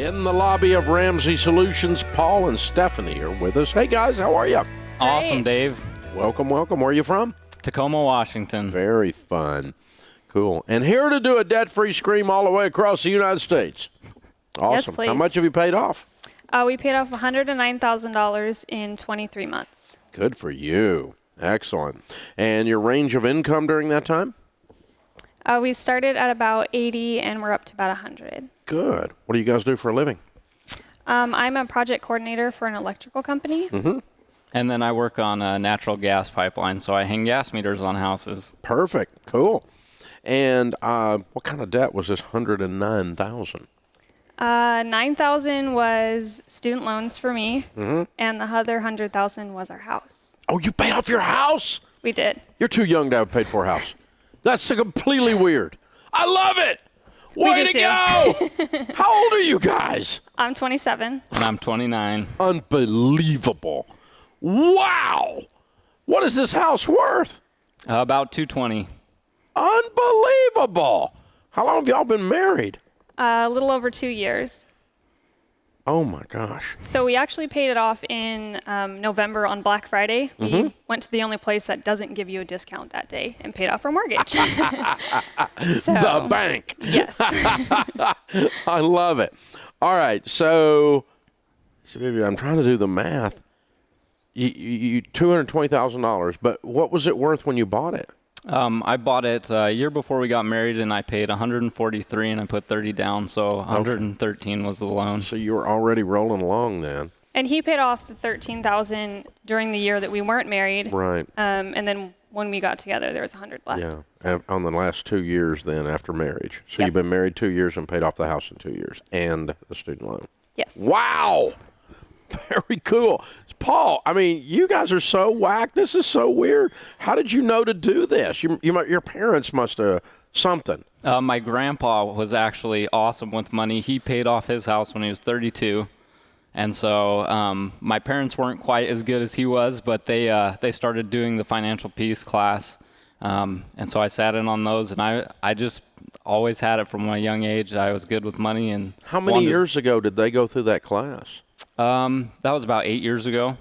In the lobby of Ramsey Solutions, Paul and Stephanie are with us. Hey, guys, how are you? Awesome, Hey. Dave. Welcome, welcome. Where are you from? Tacoma, Washington. Very fun. Cool. And here to do a debt-free scream all the way across the United States. Awesome. please. How much have you paid off? We paid off $109,000 in 23 months. Good for you. Excellent. And your range of income during that time? We started at about 80 and we're up to about 100. Good. What do you guys do for a living? I'm a project coordinator for an electrical company. Mm-hmm. And then I work on a natural gas pipeline, so I hang gas meters on houses. Perfect. Cool. And what kind of debt was this $109,000? 9,000 was student loans for me, Mm-hmm. and the other 100,000 was our house. Oh, you paid off your house? We did. You're too young to have paid for a house. That's completely weird. I love it. Way do to go. How old are you guys? I'm 27. And I'm 29. Unbelievable. Wow. What is this house worth? About 220. Unbelievable. How long have y'all been married? A little over 2 years. Oh, my gosh. So we actually paid it off in November on Black Friday. Mm-hmm. We went to the only place that doesn't give you a discount that day and paid off our mortgage. So, The bank. yes. I love it. All right. So I'm trying to do the math. You $220,000, but what was it worth when you bought it? I bought it a year before we got married, and I paid $143, and I put 30 down, so 113 was the loan. So you were already rolling along then. And he paid off the $13,000 during the year that we weren't married. Right. And then when we got together, there was 100 left. Yeah. On the last 2 years then after marriage. So Yep. you've been married 2 years and paid off the house in 2 years and the student loan. Yes. Wow. Very cool. Paul, I mean, you guys are so whack. This is so weird. How did you know to do this? Your parents must have something. My grandpa was actually awesome with money. He paid off his house when he was 32. And so my parents weren't quite as good as he was, but they started doing the financial peace class. And so I sat in on those, and I just always had it from a young age. I was good with money. And How many years ago did they go through that class? That was about 8 years ago.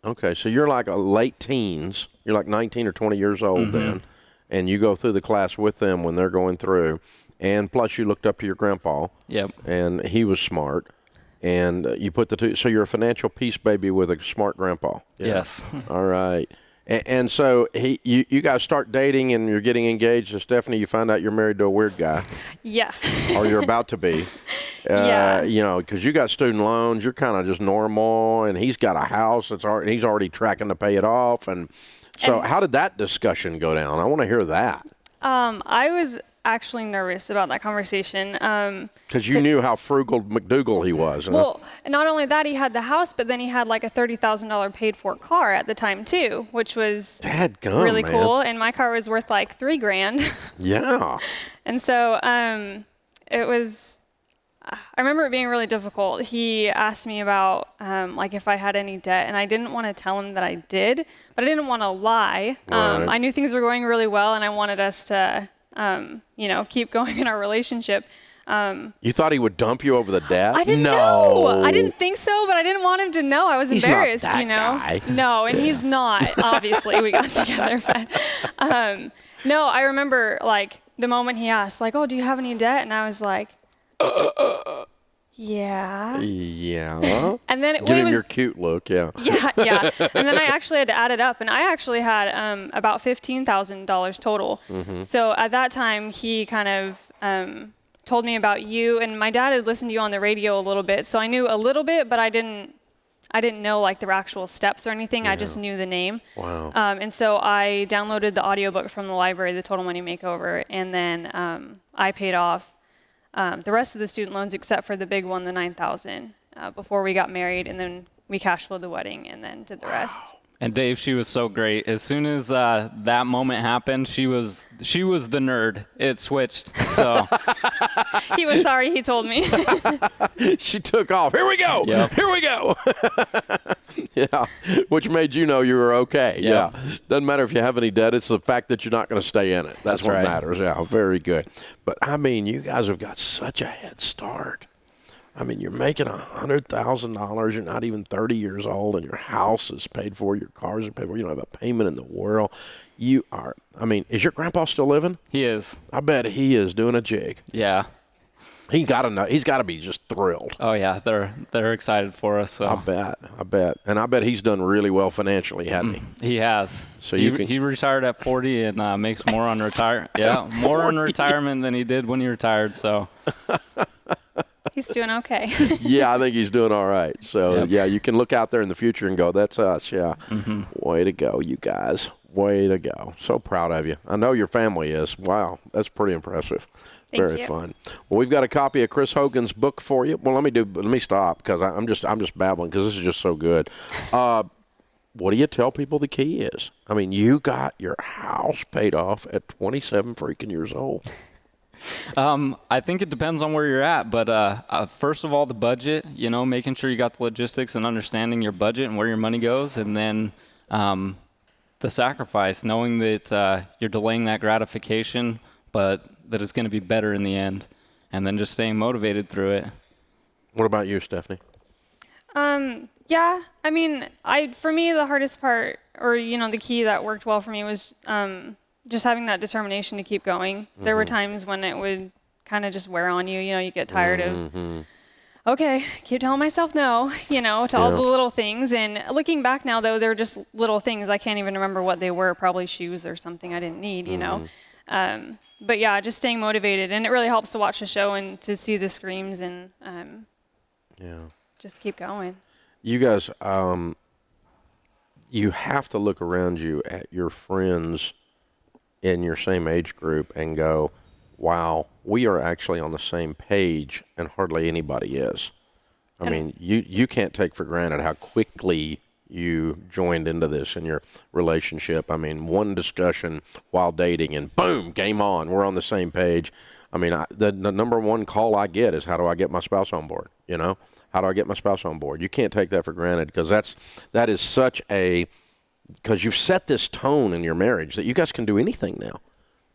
Okay, so you're like a late teens. You're like 19 or 20 years old then, and you go through the class with them when they're going through. And plus you looked up to your grandpa. Yep. And he was smart. And you put the two, so you're a financial peace baby with a smart grandpa. Yeah. Yes. All right. And so you guys start dating and you're getting engaged, and Stephanie, you find out you're married to a weird guy, Yeah. or you're about to be. Yeah. You know, because you got student loans, you're kind of just normal, and he's got a house that's already, he's already tracking to pay it off. And so how did that discussion go down? I want to hear that. I was actually nervous about that conversation. Because you knew how frugal McDougal he was. Well, not only that, he had the house, but then he had like a $30,000 paid for car at the time too, which was Dadgum, really man. cool. And my car was worth like $3,000. Yeah. And so it was, I remember it being really difficult. He asked me about like if I had any debt, and I didn't want to tell him that I did, but I didn't want to lie. Right. I knew things were going really well, and I wanted us to, keep going in our relationship. You thought he would dump you over the debt? I didn't know. I didn't think so, but I didn't want him to know. I was He's not embarrassed, that guy. No, and he's not. Obviously, we got together. But, no, I remember like the moment he asked, like, "Oh, do you have any debt?" And I was like, "Yeah." Yeah. And then Give him your cute look, yeah. Yeah. And then I actually had to add it up, and I actually had about $15,000 total. So at that time, he kind of told me about you, and my dad had listened to you on the radio a little bit, so I knew a little bit, but I didn't know like the actual steps or anything. I just knew the name. Wow. And so I downloaded the audiobook from the library, The Total Money Makeover, and then I paid off the rest of the student loans except for the big one, the $9,000, before we got married, and then we cash flowed the wedding and then did the rest. And Dave, she was so great. As soon as that moment happened, she was the nerd. It switched. So He was sorry he told me. She took off. Here we go. Yep. Here we go. Yeah. Which made you know you were okay. Yep. Yeah. Doesn't matter if you have any debt. It's the fact that you're not going to stay in it. That's what right. matters. Yeah. Very good. But I mean, you guys have got such a head start. I mean, you're making $100,000. You're not even 30 years old, and your house is paid for. Your cars are paid for. You don't have a payment in the world. You are. I mean, is your grandpa still living? He is. I bet he is doing a jig. Yeah. He got to know. He's got to be just thrilled. Oh yeah, they're excited for us. So. I bet, and I bet he's done really well financially, hasn't he? He has. So he retired at 40 and makes more on retire. Yeah, more on retirement than he did when he retired. So. He's doing okay. Yeah, I think he's doing all right. So, Yep. yeah, you can look out there in the future and go, that's us, yeah. Way to go, you guys. Way to go. So proud of you. I know your family is. Wow, that's pretty impressive. Very fun. Well, we've got a copy of Chris Hogan's book for you. Well, let me stop because I'm just babbling because this is just so good. What do you tell people the key is? I mean, you got your house paid off at 27 freaking years old. I think it depends on where you're at, but first of all, the budget, making sure you got the logistics and understanding your budget and where your money goes, and then the sacrifice, knowing that you're delaying that gratification, but that it's going to be better in the end, and then just staying motivated through it. What about you, Stephanie? Yeah, I mean, for me, the hardest part, or, the key that worked well for me was just having that determination to keep going. There were times when it would kind of just wear on you. You get tired of, okay, keep telling myself no, to all the little things. And looking back now, though, they're just little things. I can't even remember what they were, probably shoes or something I didn't need, But yeah, just staying motivated. And it really helps to watch the show and to see the screams and just keep going. You guys, you have to look around you at your friends in your same age group and go, wow, we are actually on the same page, and hardly anybody is. I mean, you can't take for granted how quickly you joined into this in your relationship. I mean, one discussion while dating and boom, game on. We're on the same page. I mean, the number one call I get is, how do I get my spouse on board? How do I get my spouse on board? You can't take that for granted because that is such a, because you've set this tone in your marriage that you guys can do anything now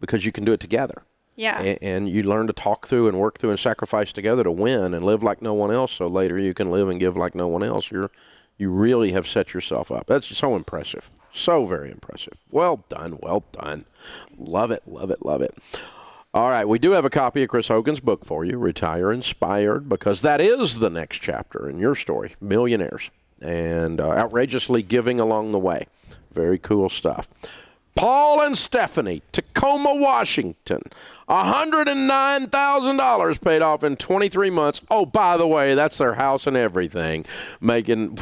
because you can do it together. Yeah. And you learn to talk through and work through and sacrifice together to win and live like no one else, so later you can live and give like no one else. You really have set yourself up. That's so impressive. So very impressive. Well done. Well done. Love it. Love it. Love it. All right, we do have a copy of Chris Hogan's book for you, Retire Inspired, because that is the next chapter in your story, millionaires, and outrageously giving along the way. Very cool stuff. Paul and Stephanie, Tacoma, Washington, $109,000 paid off in 23 months. Oh, by the way, that's their house and everything, making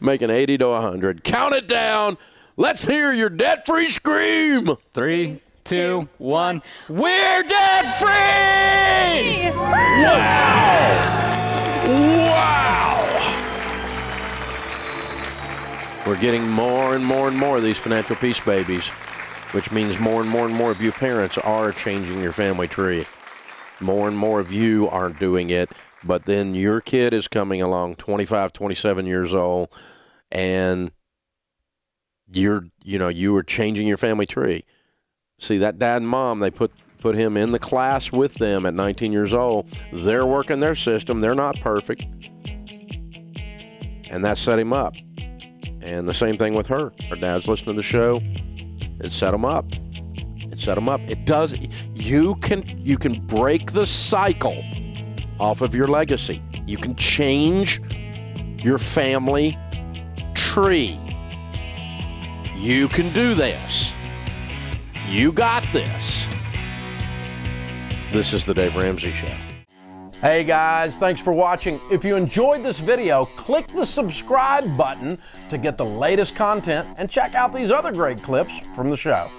80 to 100. Count it down. Let's hear your debt-free scream. 3, 2, 1. We're debt free! Wow! Wow! We're getting more and more and more of these financial peace babies, which means more and more of you parents are changing your family tree. More and more of you aren't doing it, but then your kid is coming along, 25, 27 years old, and you are changing your family tree. See, that dad and mom, they put him in the class with them at 19 years old. They're working their system. They're not perfect. And that set him up. And the same thing with her. Her dad's listening to the show. It set him up. It set him up. It does. You can break the cycle off of your legacy. You can change your family tree. You can do this. You got this. This is the Dave Ramsey Show. Hey guys, thanks for watching. If you enjoyed this video, click the subscribe button to get the latest content and check out these other great clips from the show.